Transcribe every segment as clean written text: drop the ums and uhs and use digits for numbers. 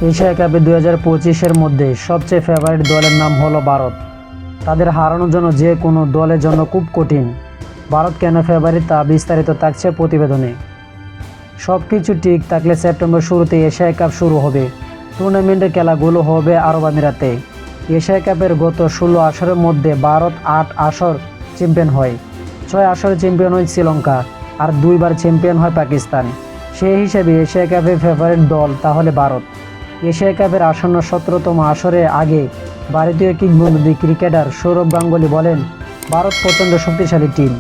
Asia কাপে 2025-এর মধ্যে সবচেয়ে ফেভারিট দলের নাম হলো ভারত। তাদের হারানোর জন্য যে কোনো দলের জন্য খুব কঠিন। ভারত কেন ফেভারিট তা বিস্তারিত থাকছে প্রতিবেদনে। সব কিছু ঠিক থাকলে সেপ্টেম্বর শুরুতে এশিয়া কাপ শুরু হবে। টুর্নামেন্টের খেলাগুলো হবে আরব আমিরাতে। এশিয়া কাপের গত 16 আসরের মধ্যে ভারত 8 আসর চ্যাম্পিয়ন হয়। 6 আসরে চ্যাম্পিয়ন হয় শ্রীলঙ্কা, আর 2বার চ্যাম্পিয়ন হয় পাকিস্তান। সেই হিসেবে এশিয়া কাপের ফেভারিট দল তাহলে ভারত। এশিয়া কাপের আসন্ন 17তম আসরের আগে ভারতীয় কিংবদন্তি ক্রিকেটার সৌরভ গাঙ্গুলী বলেন, ভারত প্রচণ্ড শক্তিশালী টিম।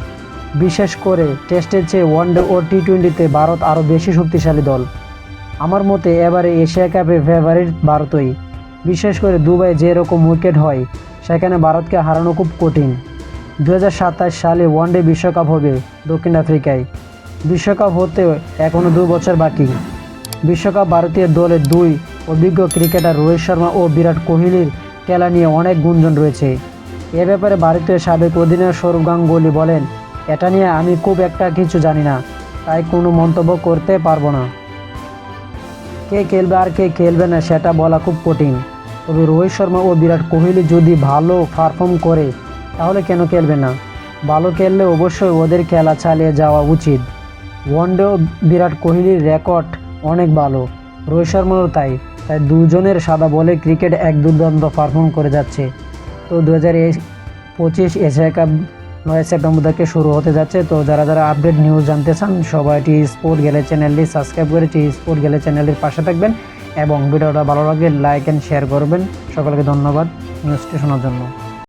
বিশেষ করে টেস্টের চেয়ে ওয়ানডে ও টি-20তে ভারত আরও বেশি শক্তিশালী দল। আমার মতে এবারে এশিয়া কাপে ফেভারিট ভারতই। বিশেষ করে দুবাইয়ে যেরকম উইকেট হয় সেখানে ভারতকে হারানো খুব কঠিন। 2027 সালে ওয়ানডে বিশ্বকাপ হবে দক্ষিণ আফ্রিকায়। বিশ্বকাপ হতে এখনও 2 বছর বাকি। বিশ্বকাপ ভারতীয় দলের 2 অভিজ্ঞ ক্রিকেটার রোহিত শর্মা ও বিরাট কোহলির খেলা নিয়ে অনেক গুঞ্জন রয়েছে। এ ব্যাপারে ভারতীয় সাবেক অধিনায়ক সৌরভ গাঙ্গুলী বলেন, এটা নিয়ে আমি খুব একটা কিছু জানি না, তাই কোনো মন্তব্য করতে পারবো না। কে খেলবে আর কে খেলবে না সেটা বলা খুব কঠিন। তবে রোহিত শর্মা ও বিরাট কোহলি যদি ভালো পারফর্ম করে তাহলে কেন খেলবে না? ভালো খেললে অবশ্যই ওদের খেলা চালিয়ে যাওয়া উচিত। ওয়ানডেও বিরাট কোহলির রেকর্ড অনেক ভালো, রোহিত শর্মারও তাই দুজনের সাদা বলে ক্রিকেট এক দুর্দান্ত পারফর্ম করে যাচ্ছে। তো 2025 এশিয়া কাপ 9 সেপ্টেম্বর থেকে শুরু হতে যাচ্ছে। তো যারা যারা আপডেট নিউজ জানতে চান সবাই টি স্পোর্ট গ্যালারি চ্যানেলটি সাবস্ক্রাইব করে টি স্পোর্ট গ্যালারি চ্যানেলটির পাশে থাকবেন এবং ভিডিওটা ভালো লাগলে লাইক অ্যান্ড শেয়ার করবেন। সকলকে ধন্যবাদ নিউজটি শোনার জন্য।